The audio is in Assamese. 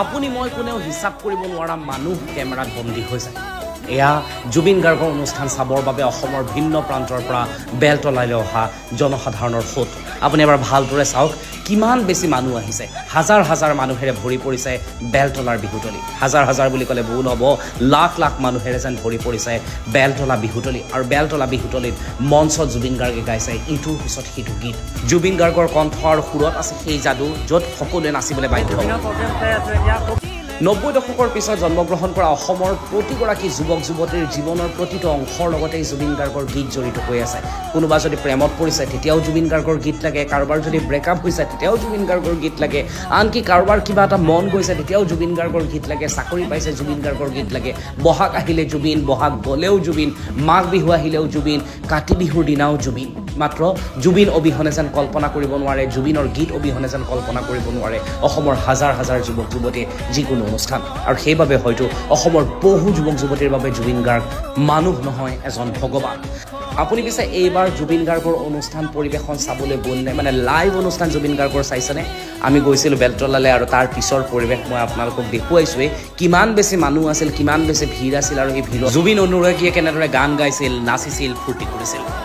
আপুনি মই কোনেও হিচাপ কৰিব নোৱাৰা মানুহ কেমেৰাত বন্দী হৈ যায় এয়া জুবিন গাৰ্গৰ অনুষ্ঠান চাবৰ বাবে অসমৰ ভিন্ন প্ৰান্তৰ পৰা বেলতলালৈ অহা জনসাধাৰণৰ সোঁত আপুনি এবাৰ ভালদৰে চাওক কিমান বেছি মানুহ আহিছে হাজাৰ হাজাৰ মানুহেৰে ভৰি পৰিছে বেলতলাৰ বিহুতলী হাজাৰ হাজাৰ বুলি ক'লে ভুল হ'ব লাখ লাখ মানুহেৰে যেন ভৰি পৰিছে বেলতলা বিহুতলী আৰু বেলতলা বিহুতলীত মঞ্চত জুবিন গাৰ্গে গাইছে ইটোৰ পিছত সিটো গীত জুবিন গাৰ্গৰ কণ্ঠ আৰু সুৰত আছে সেই যাদু য'ত সকলোৱে নাচিবলৈ বাধ্য হ'ব 90 দশকৰ পিছত জন্মগ্ৰহণ কৰা অসমৰ প্ৰতিগৰাকী যুৱক যুৱতীৰ জীৱনৰ প্ৰতিটো অংশৰ লগতে জুবিন গাৰ্গৰ গীত জড়িত হৈ আছে কোনোবা যদি প্ৰেমত পৰিছে তেতিয়াও জুবিন গাৰ্গৰ গীত লাগে কাৰোবাৰ যদি ব্ৰেকআপ হৈছে তেতিয়াও জুবিন গাৰ্গৰ গীত লাগে আনকি কাৰোবাৰ কিবা এটা মন গৈছে তেতিয়াও জুবিন গাৰ্গৰ গীত লাগে চাকৰি পাইছে জুবিন গাৰ্গৰ গীত লাগে বহাগ আহিলে জুবিন বহাগ গ'লেও জুবিন মাঘ বিহু আহিলেও জুবিন কাতি বিহুৰ দিনাও জুবিন মাত্ৰ জুবিন অবিহনে যেন কল্পনা কৰিব নোৱাৰে জুবিনৰ গীত অবিহনে যেন কল্পনা কৰিব নোৱাৰে অসমৰ হাজাৰ হাজাৰ যুৱক যুৱতী যিকোনো অনুষ্ঠান আৰু সেইবাবে হয়তো অসমৰ বহু যুৱক যুৱতীৰ বাবে জুবিন গাৰ্গ মানুহ নহয় এজন ভগৱান আপুনি পিছে এইবাৰ জুবিন গাৰ্গৰ অনুষ্ঠান পৰিৱেশন চাবলৈ গ'লনে মানে লাইভ অনুষ্ঠান জুবিন গাৰ্গৰ চাইছেনে আমি গৈছিলোঁ বেলতলালৈ আৰু তাৰ পিছৰ পৰিৱেশ মই আপোনালোকক দেখুৱাইছোঁৱেই কিমান বেছি মানুহ আছিল কিমান বেছি ভিৰ আছিল আৰু এই ভিৰত জুবিন অনুৰাগীয়ে কেনেদৰে গান গাইছিল নাচিছিল ফূৰ্তি কৰিছিল